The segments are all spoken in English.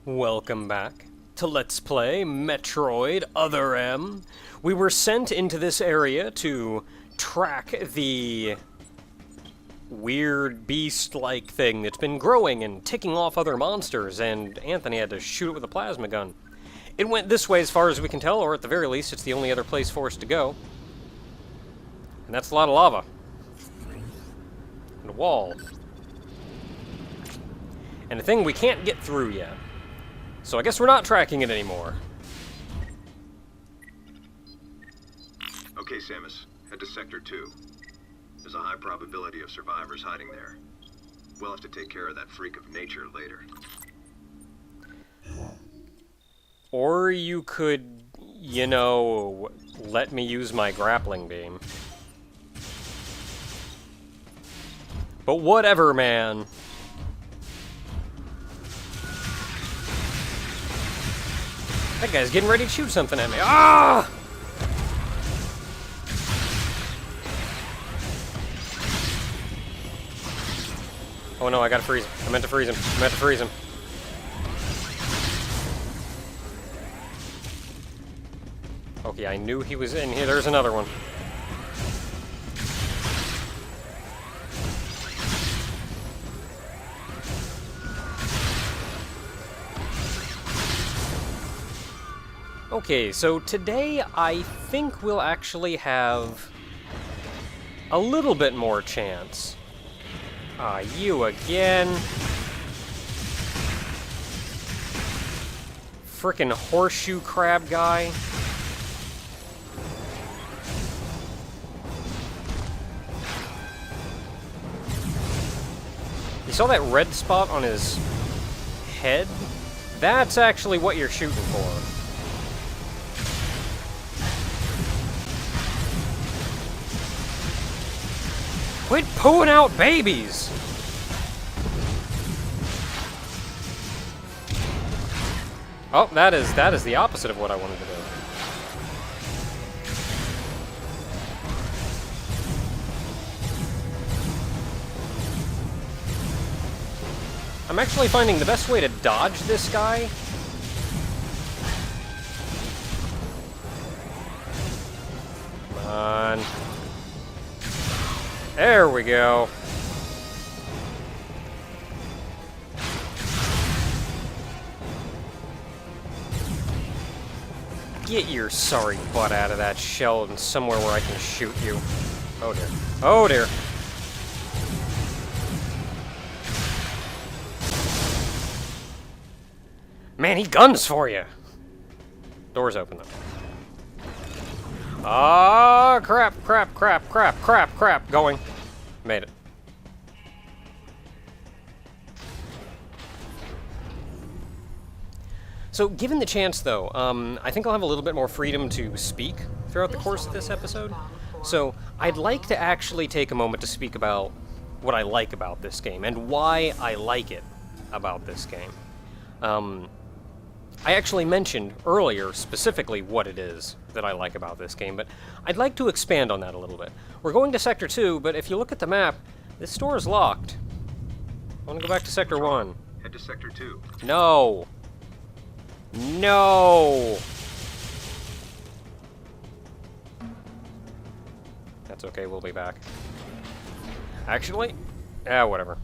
Welcome back to Let's Play Metroid Other M. We were sent into this area to track the weird beast-like thing that's been growing and ticking off other monsters, and Anthony had to shoot it with a plasma gun. It went this way as far as we can tell, or at the very least it's the only other place for us to go. And that's a lot of lava. And a wall. And a thing we can't get through yet. So I guess we're not tracking it anymore. Okay, Samus. Head to Sector 2. There's a high probability of survivors hiding there. We'll have to take care of that freak of nature later. Or you could, you know, let me use my grappling beam. But whatever, man. That guy's getting ready to shoot something at me. Ah! Oh no, I gotta freeze him. I meant to freeze him. I meant to freeze him. Okay, I knew he was in here. There's another one. Okay, so today I think we'll actually have a little bit more chance. Ah, you again. Frickin' horseshoe crab guy. You saw that red spot on his head? That's actually what you're shooting for. Quit pooing out babies! Oh, that is the opposite of what I wanted to do. I'm actually finding the best way to dodge this guy. Come on. There we go. Get your sorry butt out of that shell and somewhere where I can shoot you. Oh dear. Oh dear. Man, he guns for you. Door's open though. Ah, crap, crap, crap, crap, crap, crap. Going. Made it. So, given the chance, though, I think I'll have a little bit more freedom to speak throughout the course of this episode. So, I'd like to actually take a moment to speak about what I like about this game, and why I like it about this game. I actually mentioned earlier specifically what it is that I like about this game, but I'd like to expand on that a little bit. We're going to Sector 2, but if you look at the map, this door is locked. I want to go back to Sector 1. Head to Sector 2. No! No! That's okay, we'll be back. Actually, whatever.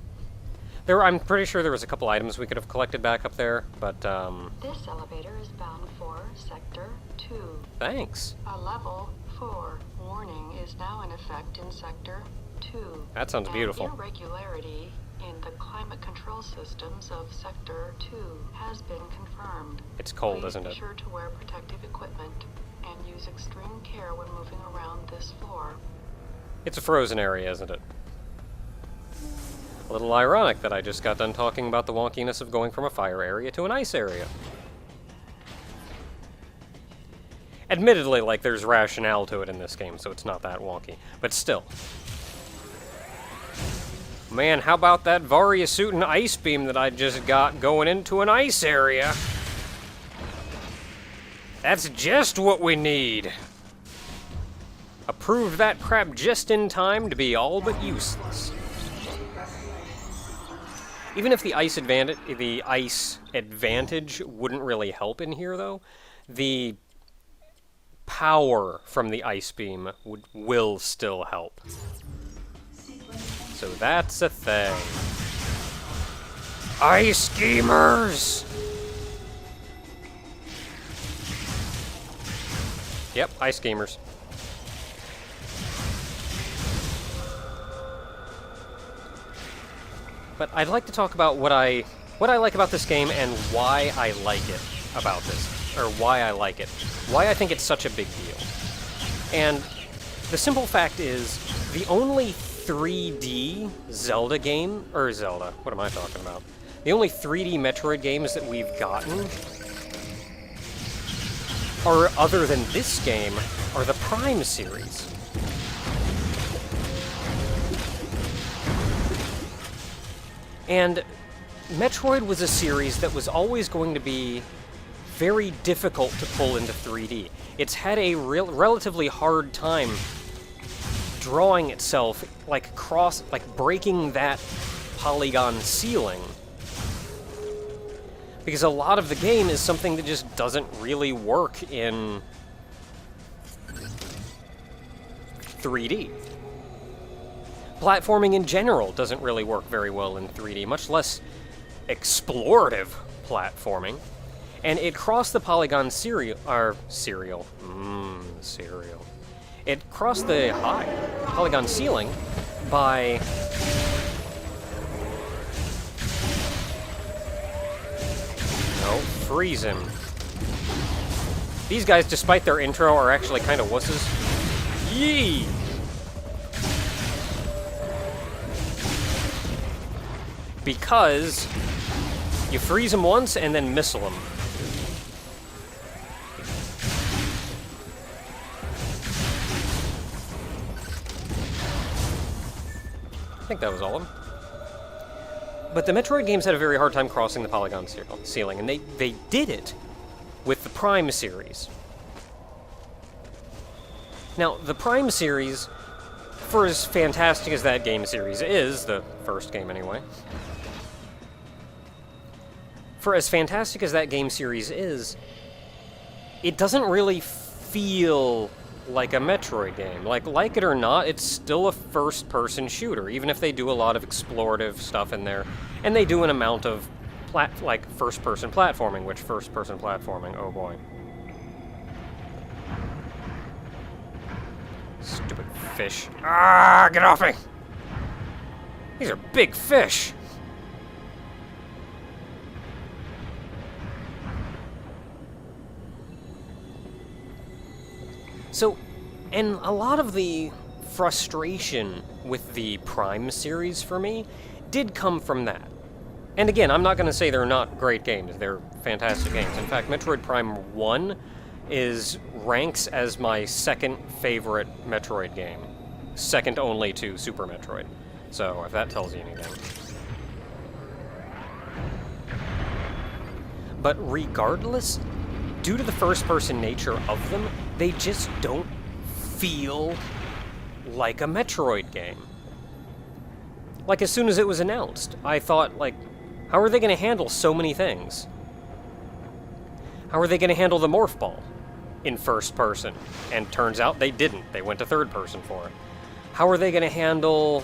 I'm pretty sure there was a couple items we could have collected back up there, but, This elevator is bound for Sector 2. Thanks. A level 4 warning is now in effect in Sector 2. That sounds beautiful. An irregularity in the climate control systems of Sector 2 has been confirmed. It's cold, Please isn't it? be sure to wear protective equipment and use extreme care when moving around this floor. It's a frozen area, isn't it? A little ironic that I just got done talking about the wonkiness of going from a fire area to an ice area. Admittedly, like, there's rationale to it in this game, so it's not that wonky. But still. Man, how about that Varia suit and ice beam that I just got going into an ice area? That's just what we need. Approved that crap just in time to be all but useless. Even if the ice advantage wouldn't really help in here, though, the power from the ice beam will still help. So that's a thing. Ice schemers! Yep, ice schemers. But I'd like to talk about what I like about this game and why I like it about this, or why I like it. Why I think it's such a big deal. And the simple fact is, the only 3D Zelda game, or Zelda, what am I talking about? The only 3D Metroid games that we've gotten, or other than this game, are the Prime series. And Metroid was a series that was always going to be very difficult to pull into 3D. It's had a relatively hard time drawing itself, like breaking that polygon ceiling. Because a lot of the game is something that just doesn't really work in 3D. Platforming in general doesn't really work very well in 3D, much less explorative platforming. And it crossed the polygon cereal. It crossed the polygon ceiling by freeze him. These guys, despite their intro, are actually kind of wusses. Yee! Because you freeze them once and then missile them. I think that was all of them. But the Metroid games had a very hard time crossing the polygon ceiling, and they did it with the Prime series. Now, the Prime series, for as fantastic as that game series is, the first game anyway, for as fantastic as that game series is, it doesn't really feel like a Metroid game. Like it or not, it's still a first-person shooter, even if they do a lot of explorative stuff in there, and they do an amount of first-person platforming, which first-person platforming, oh boy. Stupid fish. Ah, get off me! These are big fish! So, and a lot of the frustration with the Prime series for me did come from that. And again, I'm not going to say they're not great games. They're fantastic games. In fact, Metroid Prime 1 ranks as my second favorite Metroid game. Second only to Super Metroid. So, if that tells you anything. But regardless, due to the first-person nature of them, they just don't feel like a Metroid game. Like, as soon as it was announced, I thought, like, how are they going to handle so many things? How are they going to handle the morph ball in first person? And turns out they didn't. They went to third person for it. How are they going to handle...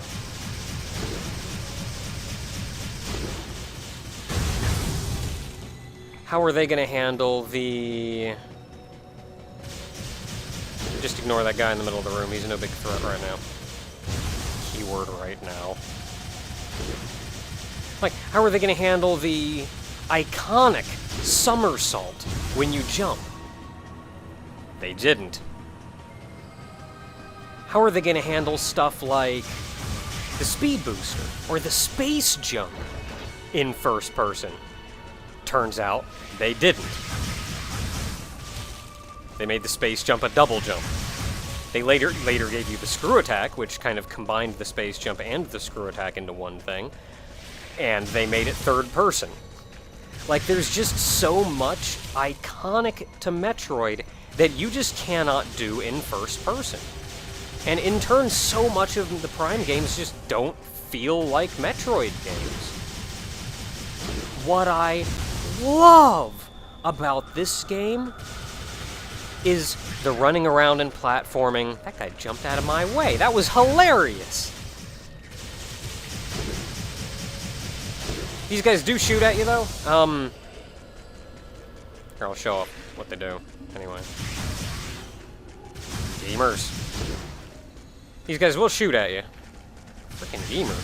How are they going to handle the... Just ignore that guy in the middle of the room. He's no big threat right now. Keyword right now. Like, how are they going to handle the iconic somersault when you jump? They didn't. How are they going to handle stuff like the speed booster or the space jump in first person? Turns out they didn't. They made the space jump a double jump. They later gave you the screw attack, which kind of combined the space jump and the screw attack into one thing, and they made it third person. Like, there's just so much iconic to Metroid that you just cannot do in first person. And in turn, so much of the Prime games just don't feel like Metroid games. what I love about this game is the running around and platforming. That guy jumped out of my way. That was hilarious. These guys do shoot at you, though. Here, I'll show up what they do. Anyway. Gamers. These guys will shoot at you. Freaking gamer.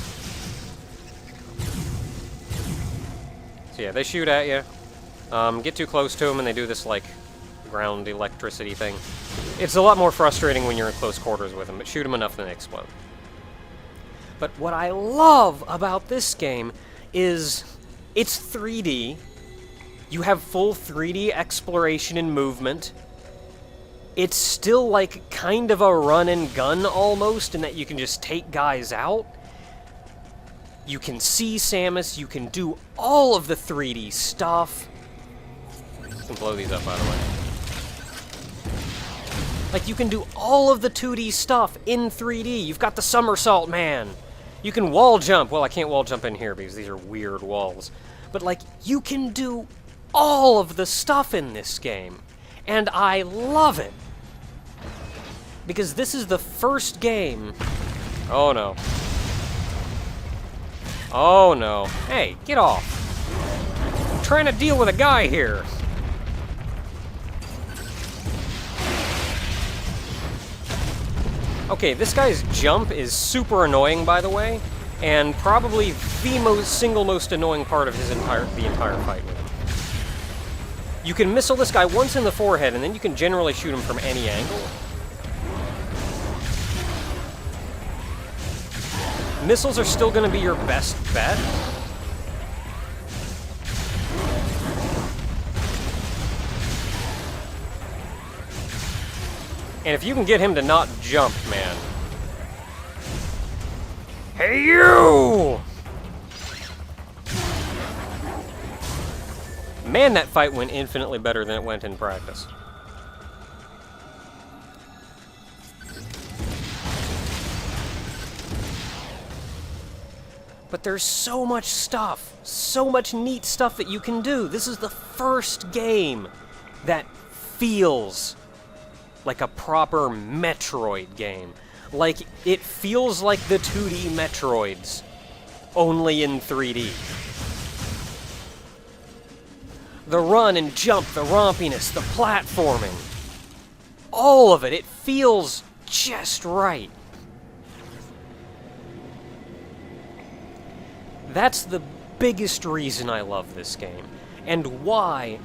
So yeah, they shoot at you. Get too close to them and they do this, like, ground electricity thing. It's a lot more frustrating when you're in close quarters with them, but shoot them enough and they explode. But what I love about this game is it's 3D. You have full 3D exploration and movement. It's still like kind of a run and gun almost, in that you can just take guys out. You can see Samus, you can do all of the 3D stuff. You can blow these up, by the way. Like, you can do all of the 2D stuff in 3D. You've got the somersault man. You can wall jump. Well, I can't wall jump in here because these are weird walls. But, like, you can do all of the stuff in this game. And I love it. Because this is the first game... Oh, no. Oh, no. Hey, get off. I'm trying to deal with a guy here. Okay, this guy's jump is super annoying, by the way, and probably the single most annoying part of the entire fight with him. You can missile this guy once in the forehead, and then you can generally shoot him from any angle. Missiles are still going to be your best bet. And if you can get him to not jump, man. Hey, you! Man, that fight went infinitely better than it went in practice. But there's so much stuff, so much neat stuff that you can do. This is the first game that feels like a proper Metroid game. Like, it feels like the 2D Metroids, only in 3D. The run and jump, the rompiness, the platforming, all of it, it feels just right. That's the biggest reason I love this game, and why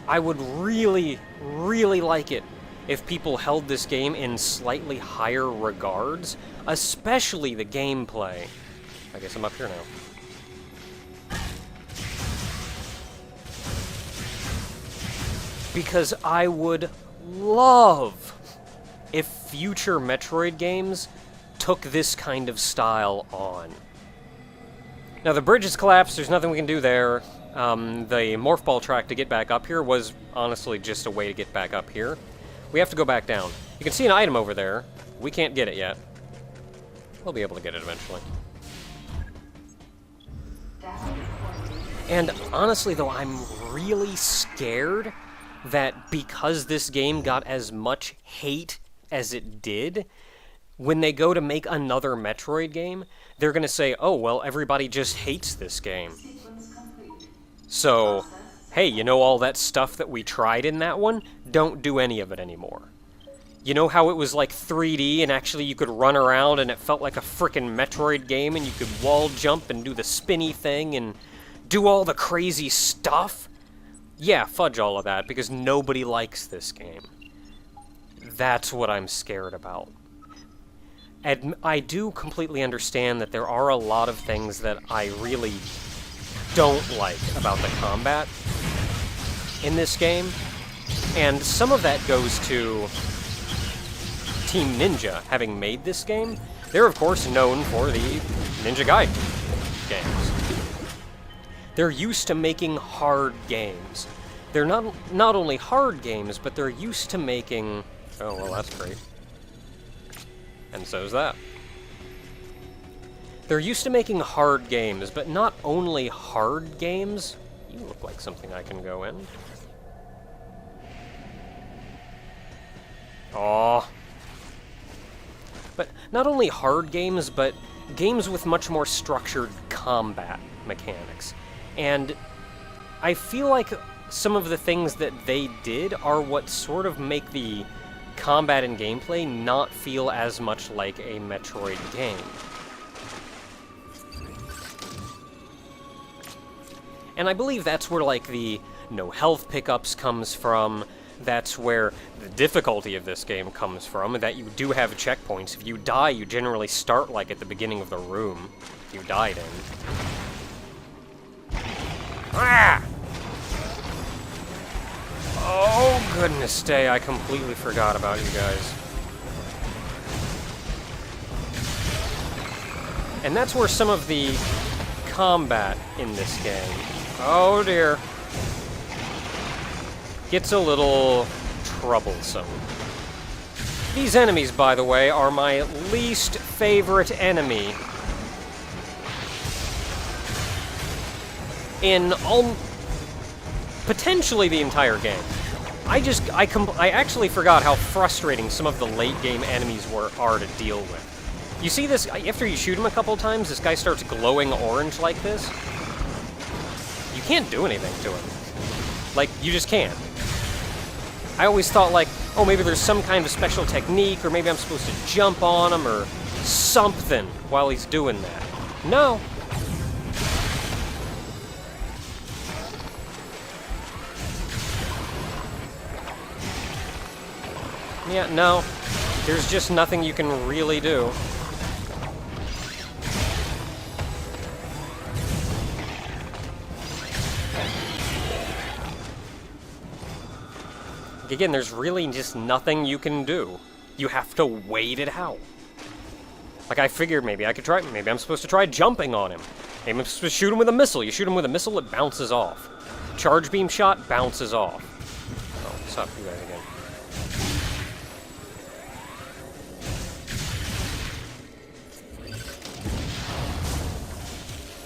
I would really, really like it if people held this game in slightly higher regards, especially the gameplay. I guess I'm up here now. Because I would love if future Metroid games took this kind of style on. Now, the bridge has collapsed, there's nothing we can do there. The morph ball track to get back up here was honestly just a way to get back up here. We have to go back down. You can see an item over there. We can't get it yet. We'll be able to get it eventually. And honestly, though, I'm really scared that because this game got as much hate as it did, when they go to make another Metroid game, they're going to say, oh, well, everybody just hates this game. So, hey, you know all that stuff that we tried in that one? Don't do any of it anymore. You know how it was like 3D and actually you could run around and it felt like a frickin' Metroid game and you could wall jump and do the spinny thing and do all the crazy stuff? Yeah, fudge all of that, because nobody likes this game. That's what I'm scared about. And I do completely understand that there are a lot of things that I really don't like about the combat in this game, and some of that goes to Team Ninja having made this game. They're of course known for the Ninja Gaiden games. They're used to making hard games. They're not only hard games, but they're used to making... Oh, well, that's great. And so's that. They're used to making hard games, but not only hard games. You look like something I can go in. Aww. But not only hard games, but games with much more structured combat mechanics. And I feel like some of the things that they did are what sort of make the combat and gameplay not feel as much like a Metroid game. And I believe that's where, like, the no health pickups comes from. That's where the difficulty of this game comes from, that you do have checkpoints. If you die, you generally start, like, at the beginning of the room you died in. Ah! Oh, goodness day, I completely forgot about you guys. And that's where some of the combat in this game, oh dear, gets a little troublesome. These enemies, by the way, are my least favorite enemy in potentially the entire game. I actually forgot how frustrating some of the late game enemies are to deal with. You see this, after you shoot him a couple times, this guy starts glowing orange like this. You can't do anything to him. Like, you just can't. I always thought, like, oh, maybe there's some kind of special technique, or maybe I'm supposed to jump on him, or something while he's doing that. No. Yeah, no. There's just nothing you can really do. Again, there's really just nothing you can do. You have to wait it out. Like, I figured maybe I could try, maybe I'm supposed to try jumping on him. Maybe I'm supposed to shoot him with a missile. You shoot him with a missile, it bounces off. Charge beam shot, bounces off. Oh, what's up, you guys again?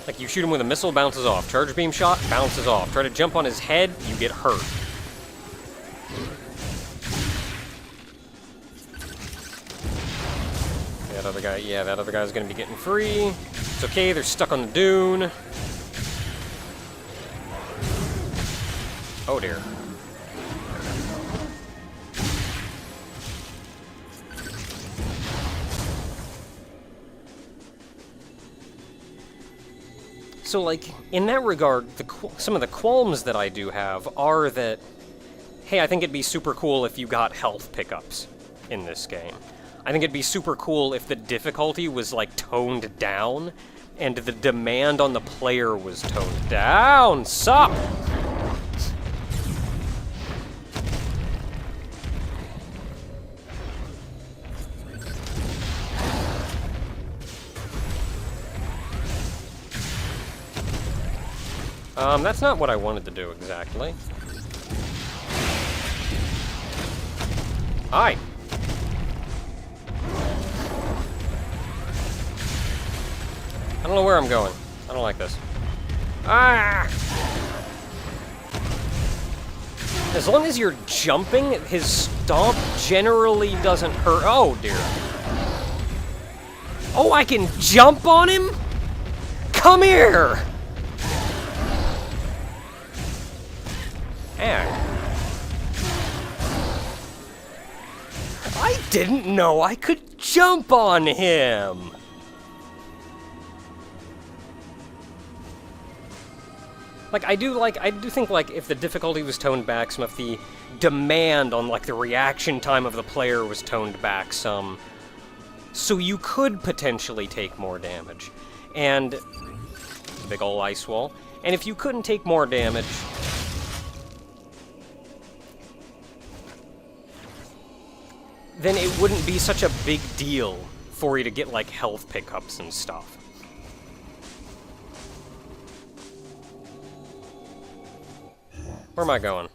Like, you shoot him with a missile, bounces off. Charge beam shot, bounces off. Try to jump on his head, you get hurt. That other guy's gonna be getting free. It's okay, they're stuck on the dune. Oh dear. So, like, in that regard, some of the qualms that I do have are that, hey, I think it'd be super cool if you got health pickups in this game. I think it'd be super cool if the difficulty was, like, toned down, and the demand on the player was toned down. Sup? That's not what I wanted to do exactly. Hi. I don't know where I'm going. I don't like this. Ah! As long as you're jumping, his stomp generally doesn't hurt. Oh, dear. Oh, I can jump on him? Come here! I didn't know I could jump on him! I do think, like, if the difficulty was toned back some, if the demand on, like, the reaction time of the player was toned back some, so you could potentially take more damage. And, big ol' ice wall. And if you couldn't take more damage, then it wouldn't be such a big deal for you to get, like, health pickups and stuff. Where am I going?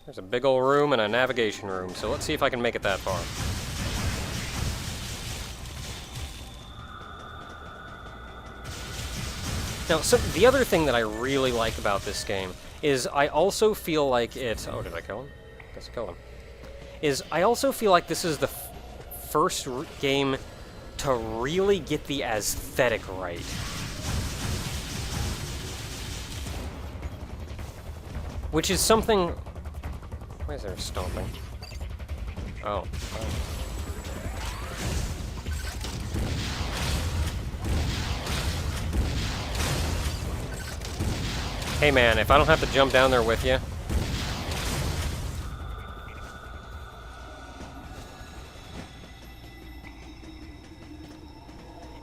There's a big old room and a navigation room, so let's see if I can make it that far. Now, the other thing that I really like about this game is I also feel like it... Oh, did I kill him? Guess I killed him. Is I also feel like this is the first game to really get the aesthetic right. Which is something... Why is there a stomping? Oh. Hey man, if I don't have to jump down there with you...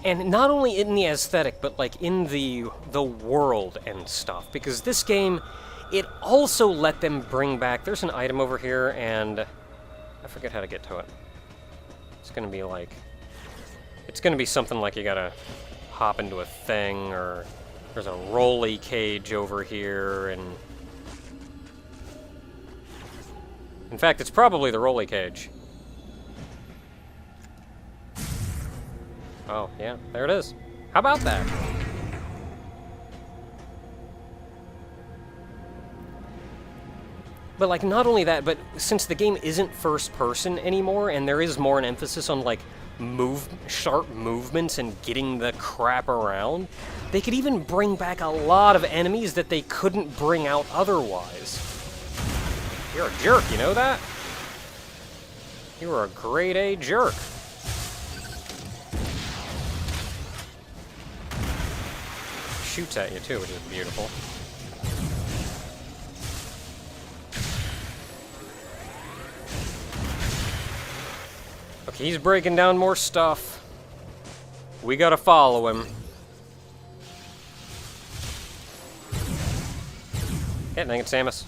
And not only in the aesthetic, but like in the world and stuff. Because this game, it also let them bring back... There's an item over here, and I forget how to get to it. It's gonna be like... It's gonna be something like you gotta hop into a thing, or there's a rolly cage over here, and... In fact, it's probably the rolly cage. Oh, yeah, there it is. How about that? But, like, not only that, but since the game isn't first person anymore, and there is more an emphasis on, like, sharp movements and getting the crap around, they could even bring back a lot of enemies that they couldn't bring out otherwise. You're a jerk, you know that? You are a grade A jerk. Shoots at you too, which is beautiful. Okay, he's breaking down more stuff. We gotta follow him. Yeah, dang it, Samus.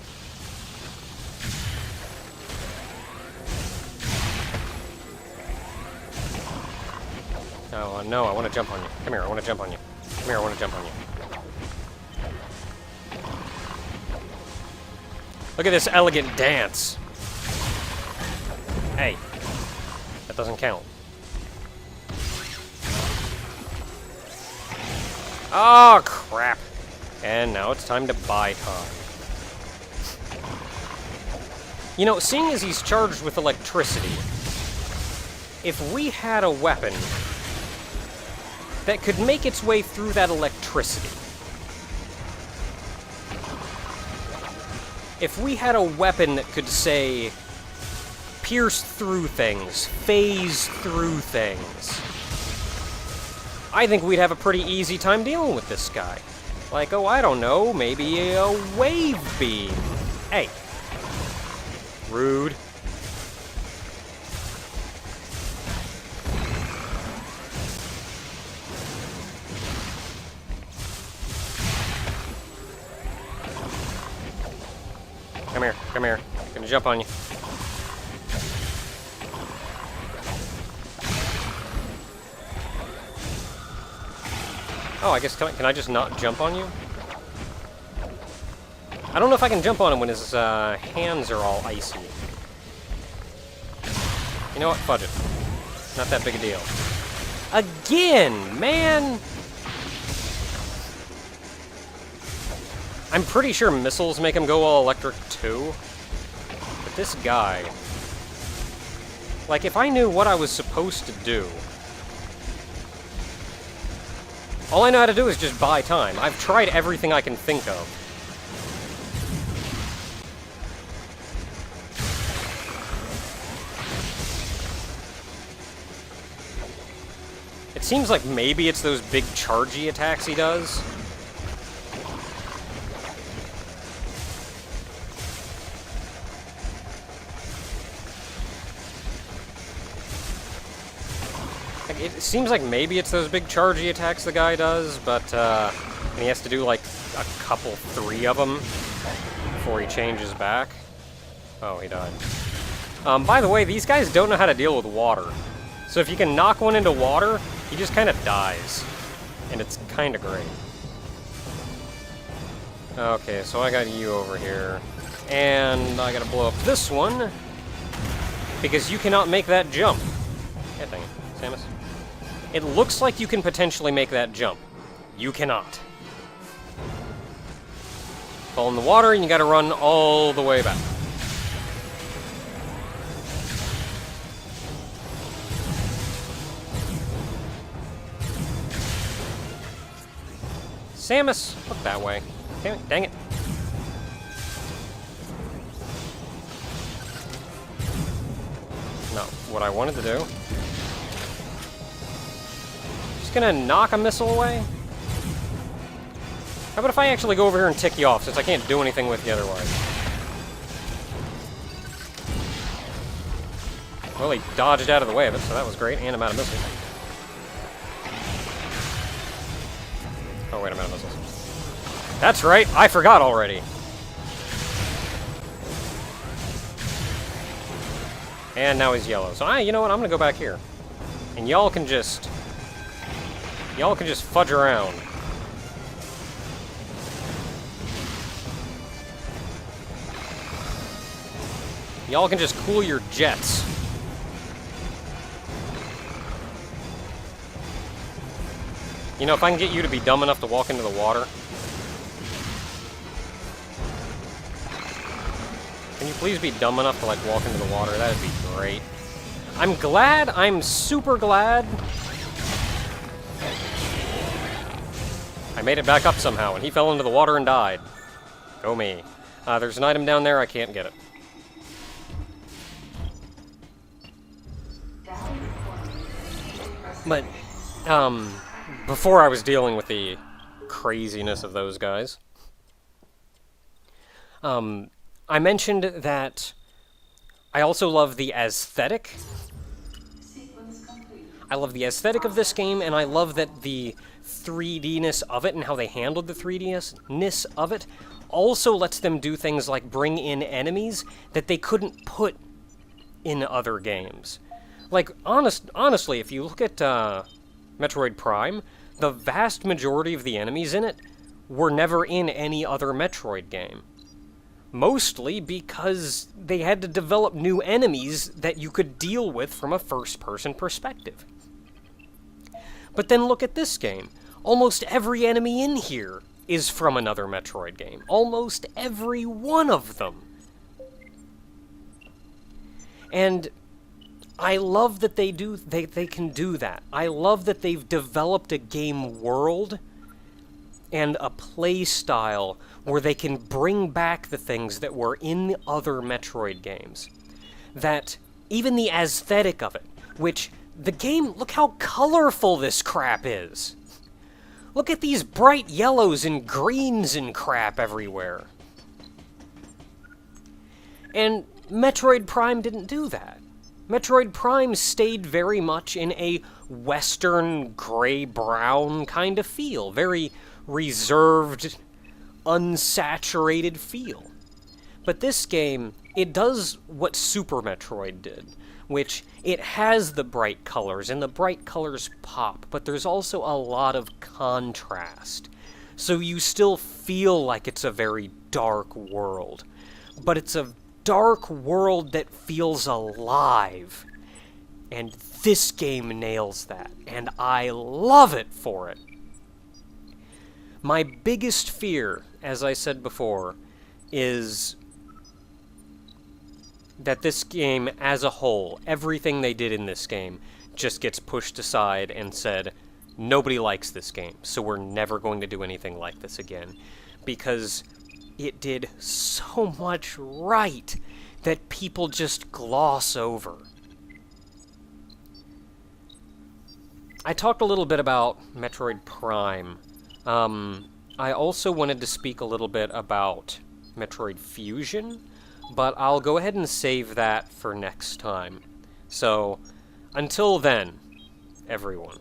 Oh, no, I want to jump on you. Come here, I want to jump on you. Come here, I want to jump on you. Look at this elegant dance. Hey, that doesn't count. Oh, crap. And now it's time to buy time. You know, seeing as he's charged with electricity, if we had a weapon that could make its way through that electricity, if we had a weapon that could, say, pierce through things, phase through things, I think we'd have a pretty easy time dealing with this guy. Like, oh, I don't know, maybe a wave beam. Hey. Rude. Come here, come here. I'm gonna jump on you. Oh, I guess, can I just not jump on you? I don't know if I can jump on him when his hands are all icy. You know what? Fudge it. Not that big a deal. Again, man! I'm pretty sure missiles make him go all electric too. But this guy... Like, if I knew what I was supposed to do... All I know how to do is just buy time. I've tried everything I can think of. It seems like maybe it's those big chargy attacks he does. It seems like maybe it's those big chargy attacks the guy does, but he has to do like a couple, 3 of them before he changes back. Oh, he died. By the way, these guys don't know how to deal with water. So if you can knock one into water, he just kind of dies. And it's kind of great. Okay, so I got you over here. And I gotta blow up this one, because you cannot make that jump. Yeah, dang it. Samus. It looks like you can potentially make that jump. You cannot. Fall in the water, and you gotta run all the way back. Samus! Look that way. Damn it, dang it. Not what I wanted to do. Just gonna knock a missile away? How about if I actually go over here and tick you off, since I can't do anything with you otherwise? Well, he dodged out of the way of it, so that was great, and I'm out of missiles. Oh, wait, I'm out of missiles. That's right, I forgot already. And now he's yellow. So, you know what, I'm gonna go back here. And y'all can just fudge around. Y'all can just cool your jets. You know, if I can get you to be dumb enough to walk into the water. Can you please be dumb enough to, like, walk into the water? That'd be great. I'm super glad. I made it back up somehow, and he fell into the water and died. Go me. There's an item down there, I can't get it. But, before I was dealing with the craziness of those guys, I mentioned that I also love the aesthetic. I love the aesthetic of this game, and I love that the 3D-ness of it and how they handled the 3D-ness of it also lets them do things like bring in enemies that they couldn't put in other games. Like, honestly, if you look at Metroid Prime, the vast majority of the enemies in it were never in any other Metroid game. Mostly because they had to develop new enemies that you could deal with from a first-person perspective. But then look at this game. Almost every enemy in here is from another Metroid game. Almost every one of them. And I love that they can do that. I love that they've developed a game world and a play style where they can bring back the things that were in the other Metroid games. That even the aesthetic of it, which the game, look how colorful this crap is. Look at these bright yellows and greens and crap everywhere. And Metroid Prime didn't do that. Metroid Prime stayed very much in a western gray-brown kind of feel. Very reserved, unsaturated feel. But this game, it does what Super Metroid did, which it has the bright colors, and the bright colors pop, but there's also a lot of contrast. So you still feel like it's a very dark world, but it's a dark world that feels alive. And this game nails that, and I love it for it. My biggest fear, as I said before, is that this game as a whole, everything they did in this game, just gets pushed aside and said, nobody likes this game, so we're never going to do anything like this again. Because it did so much right that people just gloss over. I talked a little bit about Metroid Prime. I also wanted to speak a little bit about Metroid Fusion, but I'll go ahead and save that for next time. So, until then, everyone.